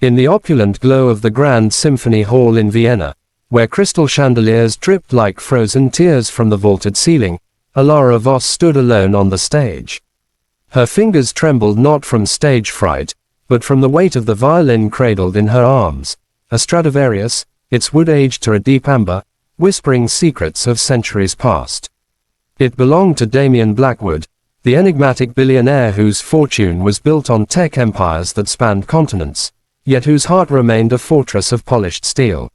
In the opulent glow of the Grand Symphony Hall in Vienna, where crystal chandeliers dripped like frozen tears from the vaulted ceiling, Alara Voss stood alone on the stage. Her fingers trembled not from stage fright, but from the weight of the violin cradled in her arms, a Stradivarius, its wood aged to a deep amber, whispering secrets of centuries past. It belonged to Damien Blackwood, the enigmatic billionaire whose fortune was built on tech empires that spanned continents, yet whose heart remained a fortress of polished steel.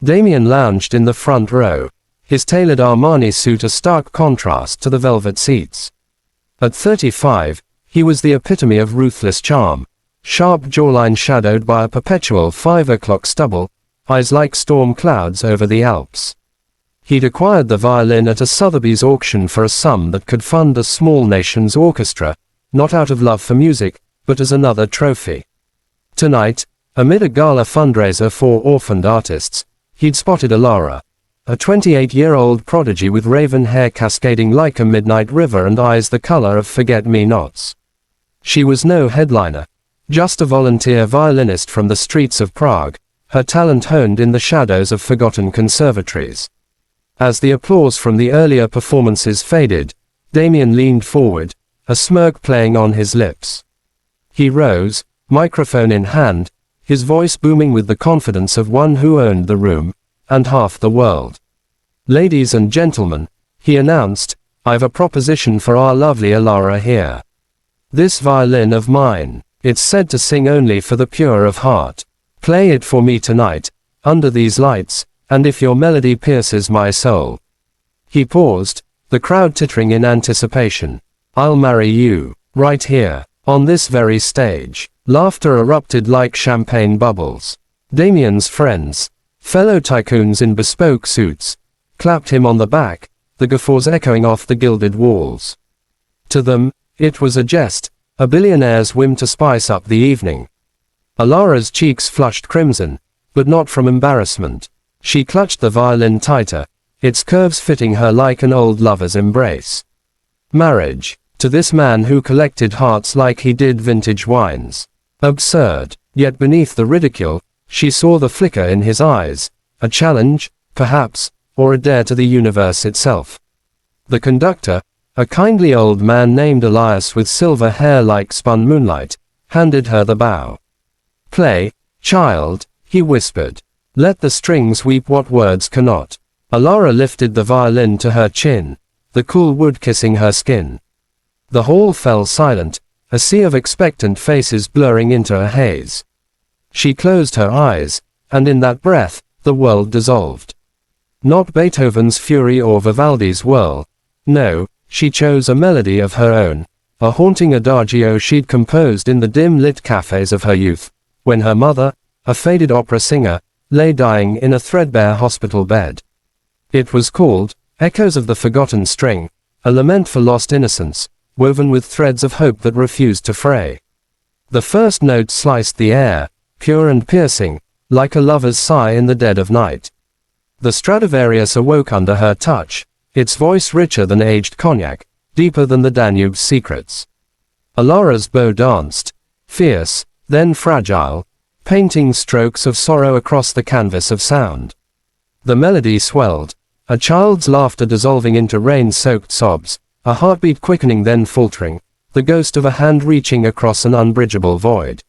Damien lounged in the front row, his tailored Armani suit a stark contrast to the velvet seats. At 35, he was the epitome of ruthless charm, sharp jawline shadowed by a perpetual 5 o'clock stubble, eyes like storm clouds over the Alps. He'd acquired the violin at a Sotheby's auction for a sum that could fund a small nation's orchestra, not out of love for music, but as another trophy. Tonight, amid a gala fundraiser for orphaned artists, he'd spotted Alara, a 28-year-old prodigy with raven hair cascading like a midnight river and eyes the color of forget-me-nots. She was no headliner, just a volunteer violinist from the streets of Prague, her talent honed in the shadows of forgotten conservatories. As the applause from the earlier performances faded, Damien leaned forward, a smirk playing on his lips. He rose, microphone in hand, his voice booming with the confidence of one who owned the room, and half the world. "Ladies and gentlemen," he announced, "I've a proposition for our lovely Alara here. This violin of mine, it's said to sing only for the pure of heart. Play it for me tonight, under these lights, and if your melody pierces my soul." He paused, the crowd tittering in anticipation. "I'll marry you, right here, on this very stage." Laughter erupted like champagne bubbles. Damien's friends, fellow tycoons in bespoke suits, clapped him on the back, the guffaws echoing off the gilded walls. To them, it was a jest, a billionaire's whim to spice up the evening. Alara's cheeks flushed crimson, but not from embarrassment. She clutched the violin tighter, its curves fitting her like an old lover's embrace. Marriage, to this man who collected hearts like he did vintage wines. Absurd, yet beneath the ridicule, she saw the flicker in his eyes, a challenge, perhaps, or a dare to the universe itself. The conductor, a kindly old man named Elias with silver hair like spun moonlight, handed her the bow. "Play, child," he whispered. "Let the strings weep what words cannot." Alara lifted the violin to her chin, the cool wood kissing her skin. The hall fell silent, a sea of expectant faces blurring into a haze. She closed her eyes, and in that breath, the world dissolved. Not Beethoven's fury or Vivaldi's whirl. No, she chose a melody of her own, a haunting adagio she'd composed in the dim-lit cafes of her youth, when her mother, a faded opera singer, lay dying in a threadbare hospital bed. It was called Echoes of the Forgotten String, a lament for lost innocence, woven with threads of hope that refused to fray. The first note sliced the air, pure and piercing, like a lover's sigh in the dead of night. The Stradivarius awoke under her touch, its voice richer than aged cognac, deeper than the Danube's secrets. Alara's bow danced, fierce, then fragile, painting strokes of sorrow across the canvas of sound. The melody swelled, a child's laughter dissolving into rain-soaked sobs, a heartbeat quickening then faltering, the ghost of a hand reaching across an unbridgeable void.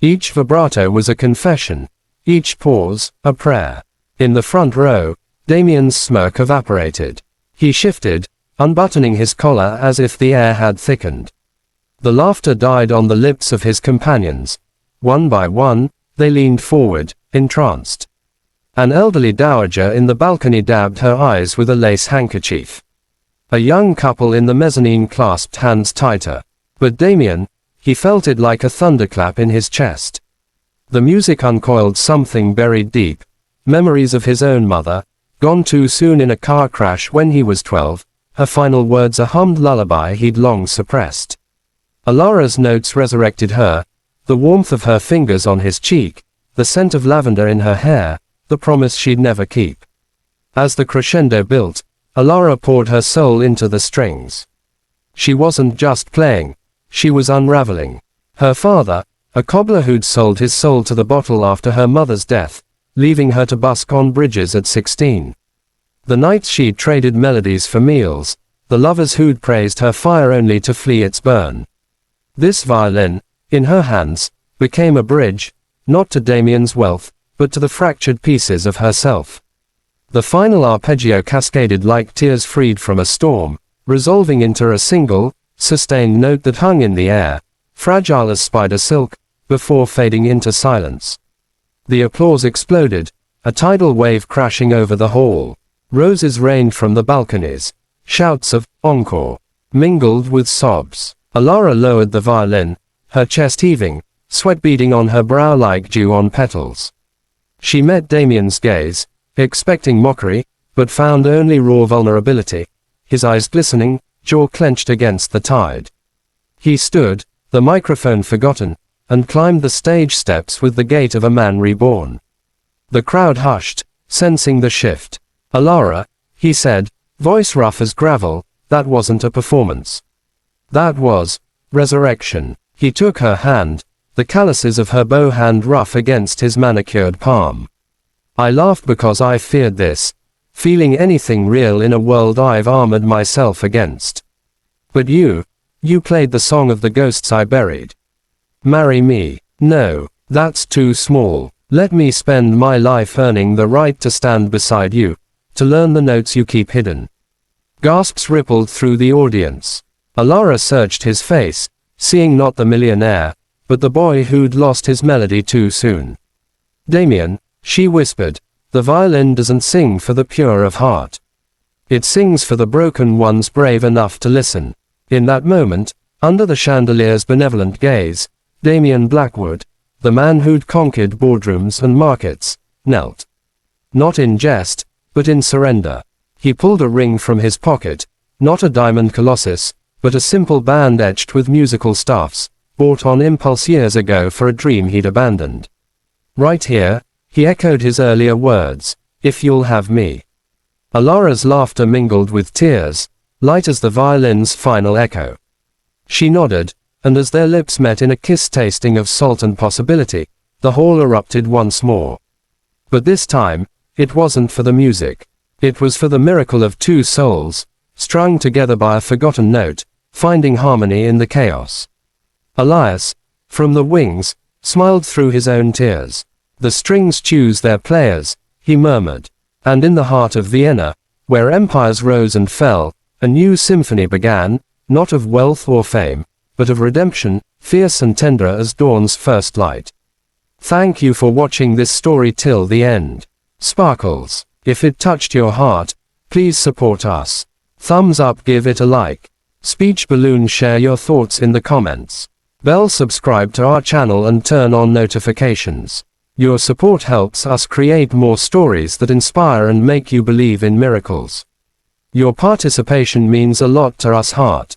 Each vibrato was a confession, each pause, a prayer. In the front row, Damien's smirk evaporated. He shifted, unbuttoning his collar as if the air had thickened. The laughter died on the lips of his companions. One by one, they leaned forward, entranced. An elderly dowager in the balcony dabbed her eyes with a lace handkerchief. A young couple in the mezzanine clasped hands tighter. But Damien, he felt it like a thunderclap in his chest. The music uncoiled something buried deep, memories of his own mother, gone too soon in a car crash when he was 12, her final words a hummed lullaby he'd long suppressed. Alara's notes resurrected her, the warmth of her fingers on his cheek, the scent of lavender in her hair, the promise she'd never keep. As the crescendo built, Alara poured her soul into the strings. She wasn't just playing, she was unraveling. Her father, a cobbler who'd sold his soul to the bottle after her mother's death, leaving her to busk on bridges at 16. The nights she'd traded melodies for meals, the lovers who'd praised her fire only to flee its burn. This violin, in her hands, became a bridge, not to Damien's wealth, but to the fractured pieces of herself. The final arpeggio cascaded like tears freed from a storm, resolving into a single, sustained note that hung in the air, fragile as spider silk, before fading into silence. The applause exploded, a tidal wave crashing over the hall. Roses rained from the balconies. Shouts of "encore" mingled with sobs. Alara lowered the violin, her chest heaving, sweat beading on her brow like dew on petals. She met Damien's gaze, expecting mockery, but found only raw vulnerability, his eyes glistening, jaw clenched against the tide. He stood, the microphone forgotten, and climbed the stage steps with the gait of a man reborn. The crowd hushed, sensing the shift. "Alara," he said, voice rough as gravel, "that wasn't a performance. That was resurrection." He took her hand, the calluses of her bow hand rough against his manicured palm. "I laughed because I feared this, feeling anything real in a world I've armored myself against. But you played the song of the ghosts I buried. Marry me. No, that's too small. Let me spend my life earning the right to stand beside you, to learn the notes you keep hidden." Gasps rippled through the audience. Alara searched his face, seeing not the millionaire, but the boy who'd lost his melody too soon. "Damien," she whispered, "the violin doesn't sing for the pure of heart. It sings for the broken ones brave enough to listen." In that moment, under the chandelier's benevolent gaze, Damien Blackwood, the man who'd conquered boardrooms and markets, knelt. Not in jest, but in surrender. He pulled a ring from his pocket, not a diamond colossus, but a simple band etched with musical staffs, bought on impulse years ago for a dream he'd abandoned. "Right here," he echoed his earlier words, "if you'll have me." Alara's laughter mingled with tears, light as the violin's final echo. She nodded, and as their lips met in a kiss tasting of salt and possibility, the hall erupted once more. But this time, it wasn't for the music. It was for the miracle of two souls, strung together by a forgotten note, finding harmony in the chaos. Elias, from the wings, smiled through his own tears. "The strings choose their players," he murmured. And in the heart of Vienna, where empires rose and fell, a new symphony began, not of wealth or fame, but of redemption, fierce and tender as dawn's first light. Thank you for watching this story till the end. Sparkles. If it touched your heart, please support us. Thumbs up, give it a like. Speech balloon, share your thoughts in the comments. Bell, subscribe to our channel and turn on notifications. Your support helps us create more stories that inspire and make you believe in miracles. Your participation means a lot to us. Heart.